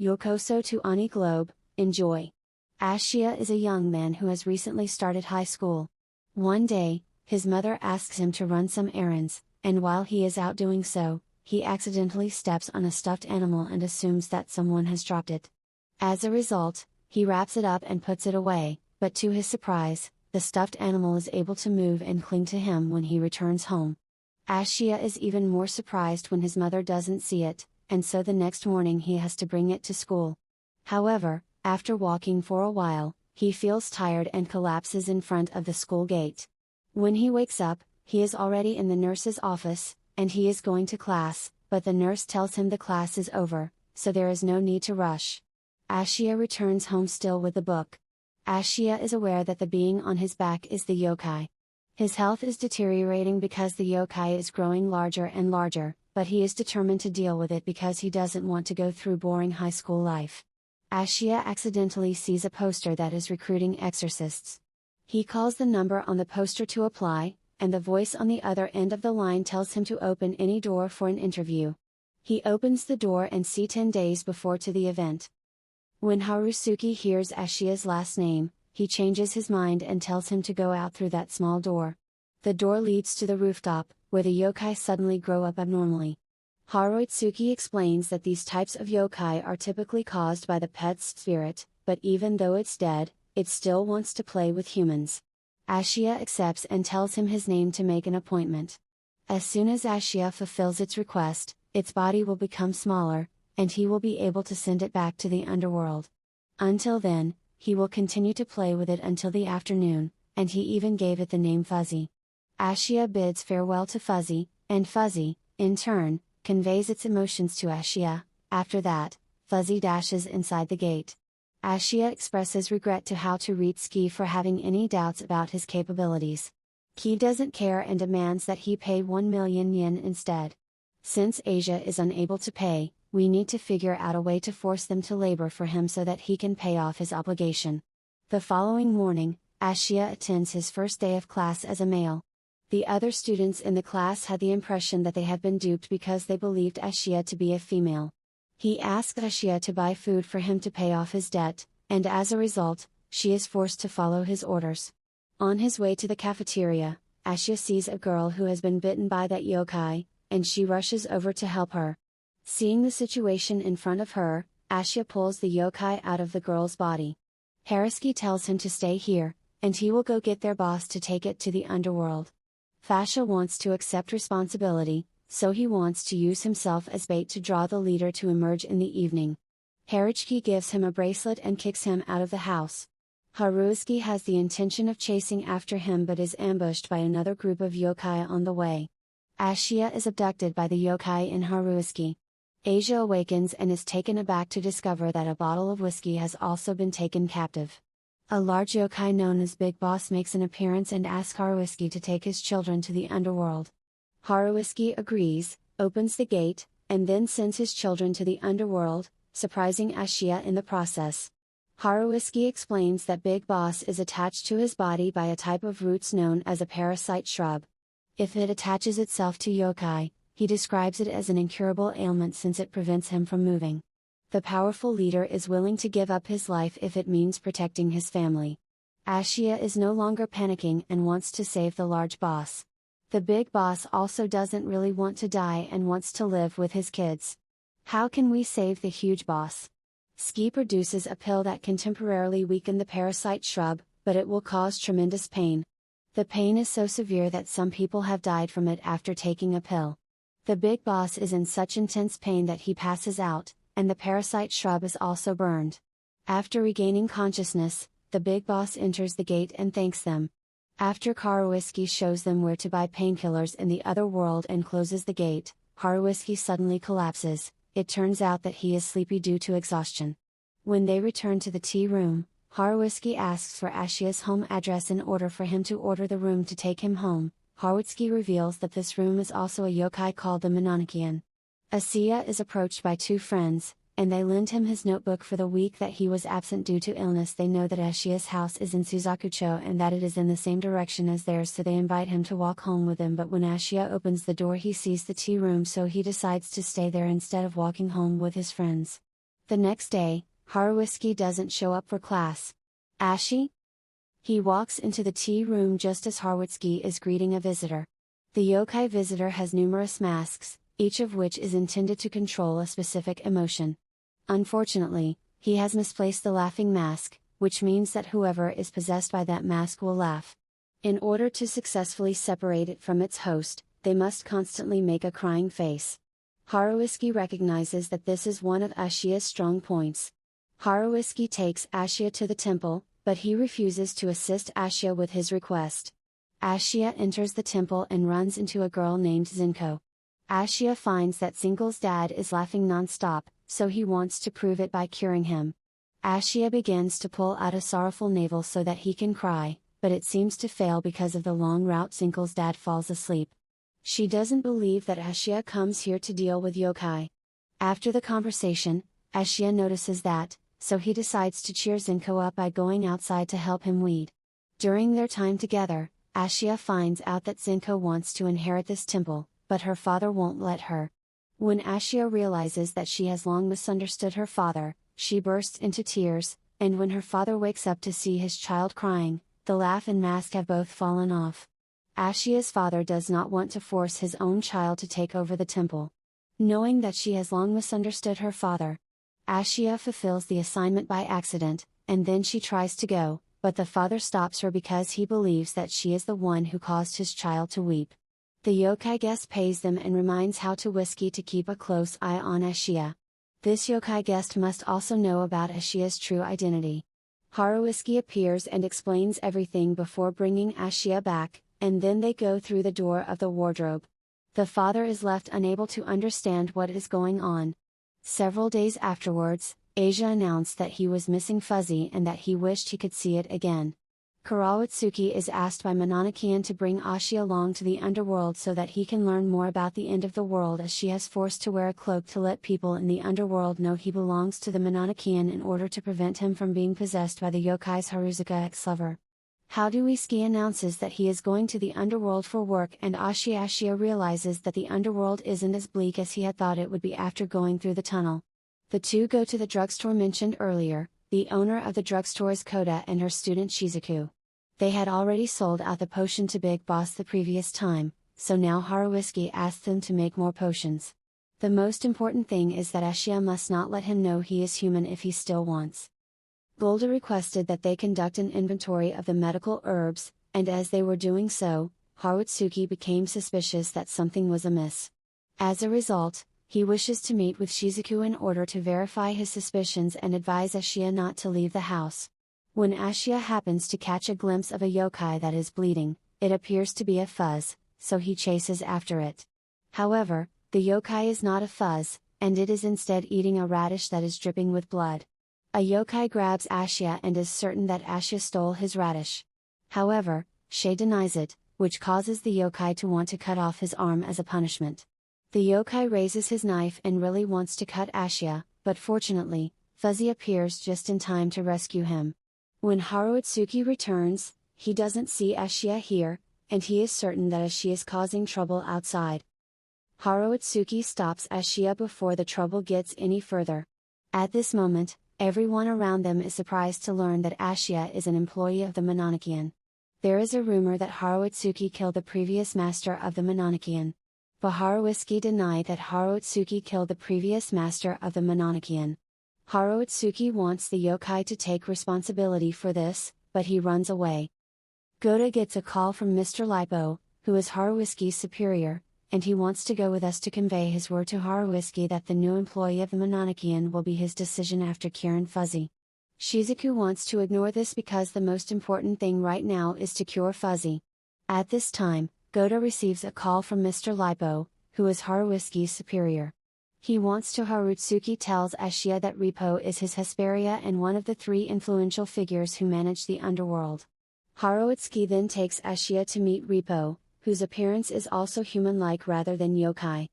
Yokoso to Ani Globe, enjoy. Ashia is a young man who has recently started high school. One day, his mother asks him to run some errands, and while he is out doing so, he accidentally steps on a stuffed animal and assumes that someone has dropped it. As a result, he wraps it up and puts it away, but to his surprise, the stuffed animal is able to move and cling to him when he returns home. Ashia is even more surprised when his mother doesn't see it, and so the next morning he has to bring it to school. However, after walking for a while, he feels tired and collapses in front of the school gate. When he wakes up, he is already in the nurse's office, and he is going to class, but the nurse tells him the class is over, so there is no need to rush. Ashia returns home still with the book. Ashia is aware that the being on his back is the yokai. His health is deteriorating because the yokai is growing larger and larger, but he is determined to deal with it because he doesn't want to go through boring high school life. Ashia accidentally sees a poster that is recruiting exorcists. He calls the number on the poster to apply, and the voice on the other end of the line tells him to open any door for an interview. He opens the door and sees 10 days before to the event. When Harusuke hears Ashia's last name, he changes his mind and tells him to go out through that small door. The door leads to the rooftop, where the yokai suddenly grow up abnormally. Haruitsuki explains that these types of yokai are typically caused by the pet's spirit, but even though it's dead, it still wants to play with humans. Ashia accepts and tells him his name to make an appointment. As soon as Ashia fulfills its request, its body will become smaller, and he will be able to send it back to the underworld. Until then, he will continue to play with it until the afternoon, and he even gave it the name Fuzzy. Ashia bids farewell to Fuzzy, and Fuzzy, in turn, conveys its emotions to Ashia. After that, Fuzzy dashes inside the gate. Ashia expresses regret to Haruitsuki for having any doubts about his capabilities. He doesn't care and demands that he pay 1 million yen instead. Since Asia is unable to pay, we need to figure out a way to force them to labor for him so that he can pay off his obligation. The following morning, Ashia attends his first day of class as a male. The other students in the class had the impression that they had been duped because they believed Ashia to be a female. He asked Ashia to buy food for him to pay off his debt, and as a result, she is forced to follow his orders. On his way to the cafeteria, Ashia sees a girl who has been bitten by that yokai, and she rushes over to help her. Seeing the situation in front of her, Ashia pulls the yokai out of the girl's body. Harusuke tells him to stay here, and he will go get their boss to take it to the underworld. Fascia wants to accept responsibility, so he wants to use himself as bait to draw the leader to emerge in the evening. Harusuke gives him a bracelet and kicks him out of the house. Harusuke has the intention of chasing after him but is ambushed by another group of yokai on the way. Ashia is abducted by the yokai in Harusuke. Asia awakens and is taken aback to discover that a bottle of whiskey has also been taken captive. A large yokai known as Big Boss makes an appearance and asks Harusuke to take his children to the underworld. Harusuke agrees, opens the gate, and then sends his children to the underworld, surprising Ashia in the process. Harusuke explains that Big Boss is attached to his body by a type of roots known as a parasite shrub. If it attaches itself to yokai, he describes it as an incurable ailment since it prevents him from moving. The powerful leader is willing to give up his life if it means protecting his family. Ashia is no longer panicking and wants to save the large boss. The big boss also doesn't really want to die and wants to live with his kids. How can we save the huge boss? Ski produces a pill that can temporarily weaken the parasite shrub, but it will cause tremendous pain. The pain is so severe that some people have died from it after taking a pill. The big boss is in such intense pain that he passes out, and the parasite shrub is also burned. After regaining consciousness, the big boss enters the gate and thanks them. After Harusuke shows them where to buy painkillers in the other world and closes the gate, Harusuke suddenly collapses. It turns out that he is sleepy due to exhaustion. When they return to the tea room, Harusuke asks for Ashia's home address in order for him to order the room to take him home. Harusuke reveals that this room is also a yokai called the Mononikian. Asiya is approached by two friends, and they lend him his notebook for the week that he was absent due to illness. They know that Ashia's house is in Suzakucho and that it is in the same direction as theirs, so they invite him to walk home with them, but when Ashia opens the door he sees the tea room, so he decides to stay there instead of walking home with his friends. The next day, Haruisuke doesn't show up for class. Ashi? He walks into the tea room just as Haruisuke is greeting a visitor. The yokai visitor has numerous masks, each of which is intended to control a specific emotion. Unfortunately, he has misplaced the laughing mask, which means that whoever is possessed by that mask will laugh. In order to successfully separate it from its host, they must constantly make a crying face. Haruisuke recognizes that this is one of Ashiya's strong points. Haruisuke takes Ashiya to the temple, but he refuses to assist Ashiya with his request. Ashiya enters the temple and runs into a girl named Zenko. Ashiya finds that Zenko's dad is laughing non-stop, so he wants to prove it by curing him. Ashiya begins to pull out a sorrowful navel so that he can cry, but it seems to fail because of the long route. Zenko's dad falls asleep. She doesn't believe that Ashiya comes here to deal with yokai. After the conversation, Ashiya notices that, so he decides to cheer Zenko up by going outside to help him weed. During their time together, Ashiya finds out that Zenko wants to inherit this temple, but her father won't let her. When Ashiya realizes that she has long misunderstood her father, she bursts into tears, and when her father wakes up to see his child crying, the laugh and mask have both fallen off. Ashiya's father does not want to force his own child to take over the temple. Knowing that she has long misunderstood her father, Ashiya fulfills the assignment by accident, and then she tries to go, but the father stops her because he believes that she is the one who caused his child to weep. The yokai guest pays them and reminds Haruisuke to keep a close eye on Ashiya. This yokai guest must also know about Ashiya's true identity. Haruisuke appears and explains everything before bringing Ashiya back, and then they go through the door of the wardrobe. The father is left unable to understand what is going on. Several days afterwards, Asia announced that he was missing Fuzzy and that he wished he could see it again. Kurawatsuki is asked by Mononokean to bring Ashi along to the underworld so that he can learn more about the end of the world, as she has forced to wear a cloak to let people in the underworld know he belongs to the Mononokean in order to prevent him from being possessed by the yokai's Haruzuka ex-lover. Haruisuke announces that he is going to the underworld for work, and Ashiya realizes that the underworld isn't as bleak as he had thought it would be after going through the tunnel. The two go to the drugstore mentioned earlier. The owner of the drugstore is Koda and her student Shizuku. They had already sold out the potion to Big Boss the previous time, so now Haruisuke asks them to make more potions. The most important thing is that Ashiya must not let him know he is human if he still wants. Golda requested that they conduct an inventory of the medical herbs, and as they were doing so, Haruisuke became suspicious that something was amiss. As a result, he wishes to meet with Shizuku in order to verify his suspicions and advise Ashiya not to leave the house. When Ashiya happens to catch a glimpse of a yokai that is bleeding, it appears to be a fuzz, so he chases after it. However, the yokai is not a fuzz, and it is instead eating a radish that is dripping with blood. A yokai grabs Ashiya and is certain that Ashiya stole his radish. However, Shay denies it, which causes the yokai to want to cut off his arm as a punishment. The yokai raises his knife and really wants to cut Ashiya, but fortunately, Fuzzy appears just in time to rescue him. When Haruitsuki returns, he doesn't see Ashiya here, and he is certain that Ashiya is causing trouble outside. Haruitsuki stops Ashiya before the trouble gets any further. At this moment, everyone around them is surprised to learn that Ashiya is an employee of the Mononokean. There is a rumor that Haruitsuki killed the previous master of the Mononokean. But Haruisuke denied that Haruitsuki killed the previous master of the Mononokean. Haruitsuki wants the yokai to take responsibility for this, but he runs away. Goda gets a call from Mr. Lippo, who is Haruisuke's superior, and he wants to go with us to convey his word to Haruisuke that the new employee of the Mononokean will be his decision after curing Fuzzy. Shizuku wants to ignore this because the most important thing right now is to cure Fuzzy. At this time, Goda receives a call from Mr. Lippo, who is Haruisuke's superior. He wants to Haruitsuki tells Ashiya that Repo is his Hesperia and one of the three influential figures who manage the underworld. Haruitsuki then takes Ashiya to meet Repo, whose appearance is also human-like rather than yokai.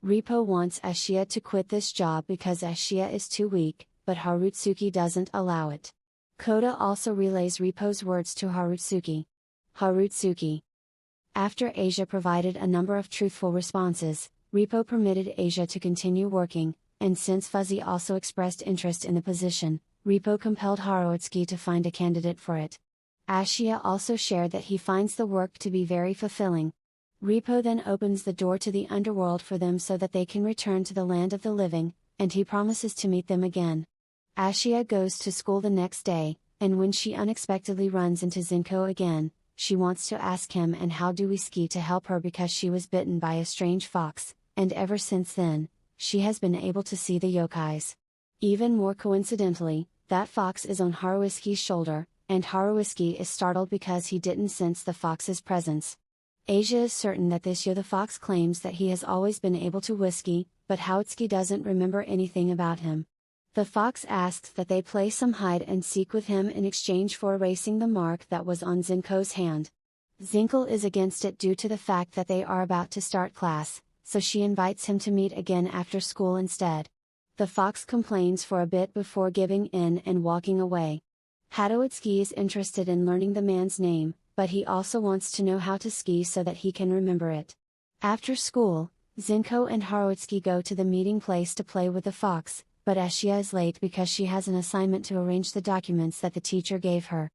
Repo wants Ashiya to quit this job because Ashiya is too weak, but Haruitsuki doesn't allow it. Koda also relays Repo's words to Haruitsuki. Haruitsuki. After Asia provided a number of truthful responses, Repo permitted Asia to continue working, and since Fuzzy also expressed interest in the position, Repo compelled Haruitsuki to find a candidate for it. Ashia also shared that he finds the work to be very fulfilling. Repo then opens the door to the underworld for them so that they can return to the land of the living, and he promises to meet them again. Ashia goes to school the next day, and when she unexpectedly runs into Zinko again, she wants to ask him and how Duiski to help her because she was bitten by a strange fox, and ever since then, she has been able to see the yokais. Even more coincidentally, that fox is on Haruiski's shoulder, and Haruiski is startled because he didn't sense the fox's presence. Asia is certain that this the fox claims that he has always been able to whiskey, but Haruitsuki doesn't remember anything about him. The fox asks that they play some hide and seek with him in exchange for erasing the mark that was on Zinko's hand. Zinkel is against it due to the fact that they are about to start class, so she invites him to meet again after school instead. The fox complains for a bit before giving in and walking away. Haruitsuki is interested in learning the man's name, but he also wants to know how to ski so that he can remember it. After school, Zinko and Haruitsuki go to the meeting place to play with the fox, but Ashia is late because she has an assignment to arrange the documents that the teacher gave her.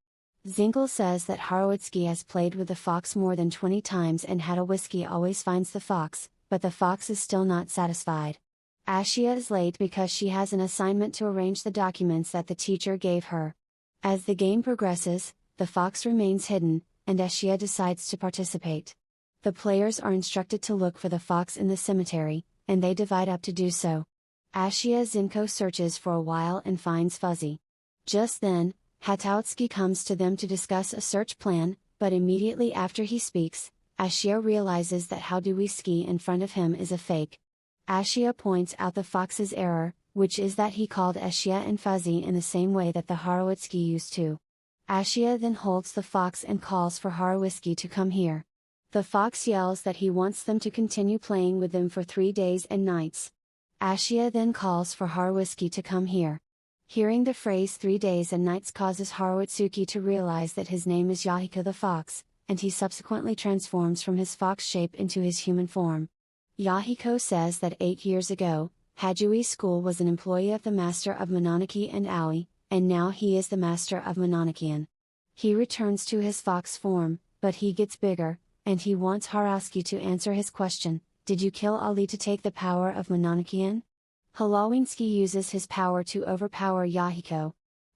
Zinkel says that Haruitsuki has played with the fox more than 20 times and Haruitsuki always finds the fox, but the fox is still not satisfied. Ashia is late because she has an assignment to arrange the documents that the teacher gave her. As the game progresses, the fox remains hidden, and Ashia decides to participate. The players are instructed to look for the fox in the cemetery, and they divide up to do so. Ashia Zinko searches for a while and finds Fuzzy. Just then, Haruitsuki comes to them to discuss a search plan, but immediately after he speaks, Ashia realizes that Haruitsuki in front of him is a fake. Ashia points out the fox's error, which is that he called Ashia and Fuzzy in the same way that the Haruitsuki used to. Ashia then holds the fox and calls for Haruitsuki to come here. The fox yells that he wants them to continue playing with them for 3 days and nights. Ashia then calls for Haruitsuki to come here. Hearing the phrase 3 days and nights causes Haruitsuki to realize that his name is Yahiko the fox, and he subsequently transforms from his fox shape into his human form. Yahiko says that 8 years ago, Hajui School was an employee of the Master of Mononiki and Aoi, and now he is the Master of Mononikian. He returns to his fox form, but he gets bigger, and he wants Haruitsuki to answer his question, did you kill Ali to take the power of Mononikian? Halawinski uses his power to overpower Yahiko.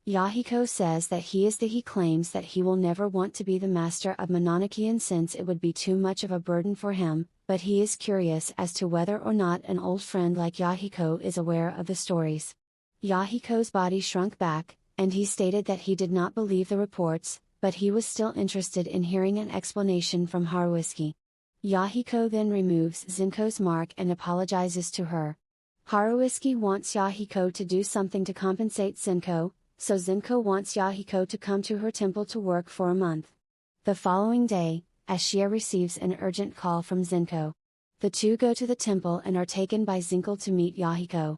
Yahiko says that he claims that he will never want to be the Master of Mononikian since it would be too much of a burden for him, but he is curious as to whether or not an old friend like Yahiko is aware of the stories. Yahiko's body shrunk back, and he stated that he did not believe the reports, but he was still interested in hearing an explanation from Haruitsuki. Yahiko then removes Zinko's mark and apologizes to her. Haruitsuki wants Yahiko to do something to compensate Zinko, so Zinko wants Yahiko to come to her temple to work for a month. The following day, Ashia receives an urgent call from Zinko. The two go to the temple and are taken by Zinkel to meet Yahiko.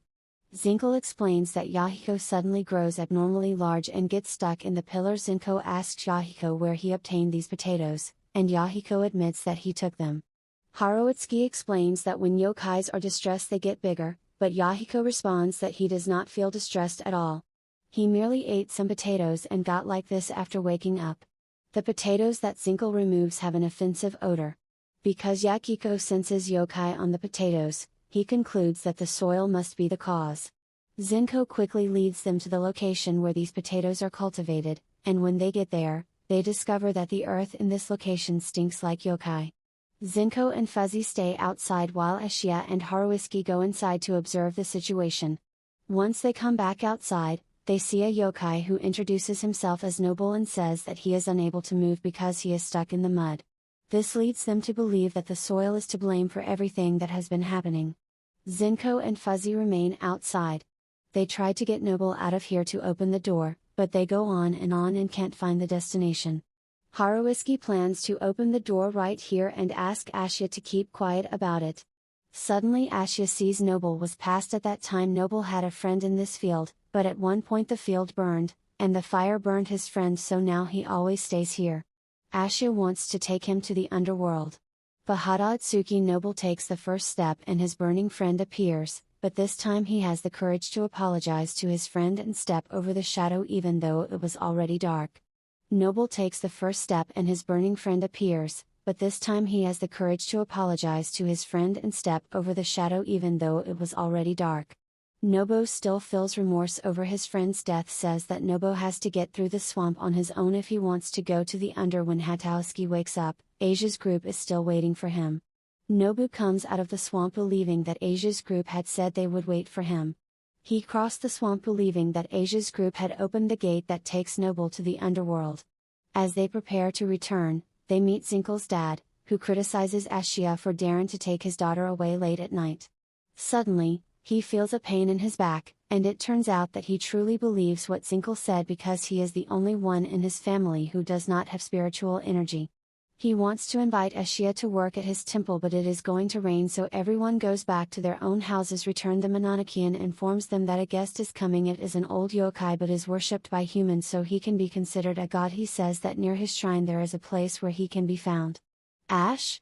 Zinkel explains that Yahiko suddenly grows abnormally large and gets stuck in the pillar. Zinko asks Yahiko where he obtained these potatoes, and Yahiko admits that he took them. Haruitsuki explains that when yokais are distressed they get bigger, but Yahiko responds that he does not feel distressed at all. He merely ate some potatoes and got like this after waking up. The potatoes that Zinkel removes have an offensive odor. Because Yahiko senses yokai on the potatoes, he concludes that the soil must be the cause. Zinko quickly leads them to the location where these potatoes are cultivated, and when they get there, they discover that the earth in this location stinks like yokai. Zinko and Fuzzy stay outside while Ashia and Haruitsuki go inside to observe the situation. Once they come back outside, they see a yokai who introduces himself as Noble and says that he is unable to move because he is stuck in the mud. This leads them to believe that the soil is to blame for everything that has been happening. Zinko and Fuzzy remain outside. They try to get Noble out of here to open the door, but they go on and can't find the destination. Haruitsuki plans to open the door right here and ask Ashia to keep quiet about it. Suddenly Ashia sees Noble was past at that time. Noble had a friend in this field, but at one point the field burned, and the fire burned his friend, so now he always stays here. Ashia wants to take him to the underworld. But Haruitsuki Noble takes the first step and his burning friend appears, but this time he has the courage to apologize to his friend and step over the shadow even though it was already dark. Noble takes the first step and his burning friend appears, but this time he has the courage to apologize to his friend and step over the shadow even though it was already dark. Nobu still feels remorse over his friend's death, says that Nobu has to get through the swamp on his own if he wants to go to the under. When Hatowski wakes up, Asia's group is still waiting for him. Nobu comes out of the swamp believing that Asia's group had said they would wait for him. He crossed the swamp believing that Asia's group had opened the gate that takes Noble to the underworld. As they prepare to return, they meet Zinkel's dad, who criticizes Ashia for daring to take his daughter away late at night. Suddenly, he feels a pain in his back, and it turns out that he truly believes what Zinkel said because he is the only one in his family who does not have spiritual energy. He wants to invite Ashia to work at his temple, but it is going to rain, so everyone goes back to their own houses. The Monarchian informs them that a guest is coming. It is an old yokai but is worshipped by humans, so he can be considered a god. He says that near his shrine there is a place where he can be found. Ash?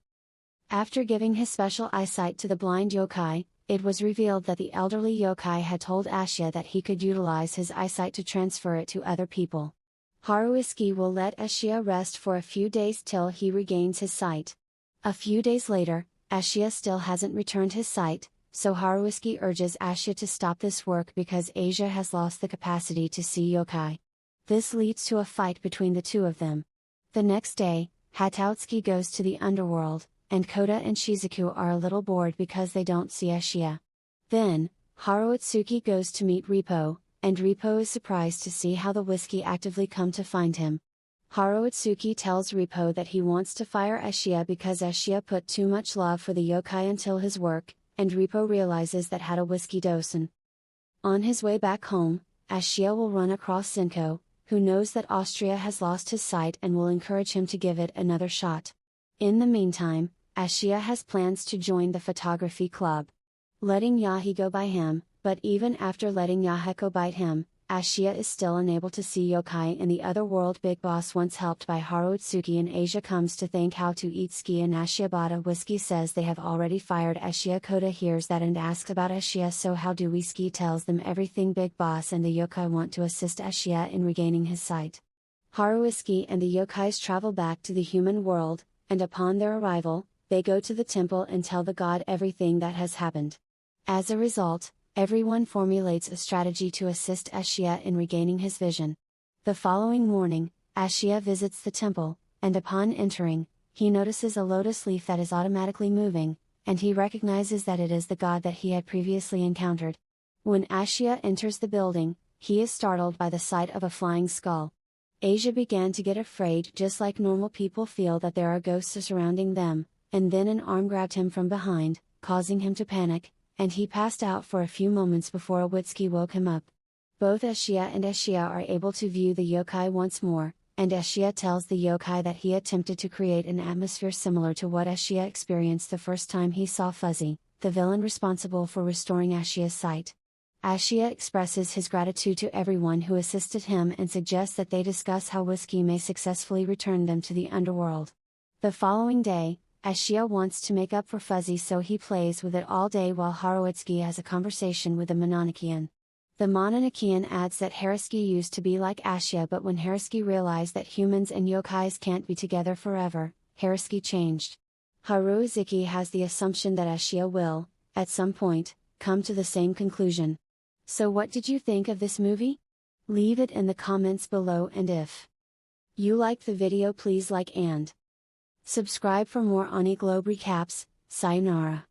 After giving his special eyesight to the blind yokai, it was revealed that the elderly yokai had told Ashia that he could utilize his eyesight to transfer it to other people. Haruiski will let Ashia rest for a few days till he regains his sight. A few days later, Ashia still hasn't returned his sight, so Haruiski urges Ashia to stop this work because Asia has lost the capacity to see yokai. This leads to a fight between the two of them. The next day, Hatowski goes to the underworld, and Koda and Shizuku are a little bored because they don't see Ashia. Then, Haruitsuki goes to meet Repo, and Repo is surprised to see how the whiskey actively come to find him. Haruitsuki tells Repo that he wants to fire Ashia because Ashia put too much love for the yokai until his work, and Repo realizes that had a whiskey dosen. On his way back home, Ashia will run across Zenko, who knows that Austria has lost his sight and will encourage him to give it another shot. In the meantime, Ashia has plans to join the photography club. Letting Yahi go by him, but even after letting Yahiko bite him, Ashia is still unable to see yokai in the other world. Big Boss, once helped by Haruitsuki and Asia, comes to think how to eat ski, and Ashia Bada Whiskey says they have already fired Ashia. Koda hears that and asks about Ashia, so how do we? Ski tells them everything. Big Boss and the yokai want to assist Ashia in regaining his sight. Haruiski and the yokais travel back to the human world, and upon their arrival, they go to the temple and tell the god everything that has happened. As a result, everyone formulates a strategy to assist Ashia in regaining his vision. The following morning, Ashia visits the temple, and upon entering, he notices a lotus leaf that is automatically moving, and he recognizes that it is the god that he had previously encountered. When Ashia enters the building, he is startled by the sight of a flying skull. Asia began to get afraid, just like normal people feel that there are ghosts surrounding them, and then an arm grabbed him from behind, causing him to panic, and he passed out for a few moments before Awitsuki woke him up. Both Ashia and Ashia are able to view the yokai once more, and Ashia tells the yokai that he attempted to create an atmosphere similar to what Ashia experienced the first time he saw Fuzzy, the villain responsible for restoring Ashia's sight. Ashia expresses his gratitude to everyone who assisted him and suggests that they discuss how whiskey may successfully return them to the underworld. The following day, Ashia wants to make up for Fuzzy, so he plays with it all day while Haruitsuki has a conversation with the Monarchian. The Monarchian adds that Haruski used to be like Ashia, but when Haruski realized that humans and yokais can't be together forever, Haruski changed. Haruizuki has the assumption that Ashia will, at some point, come to the same conclusion. So what did you think of this movie? Leave it in the comments below, and if you liked the video, please like and subscribe for more Oni Globe recaps. Sayonara.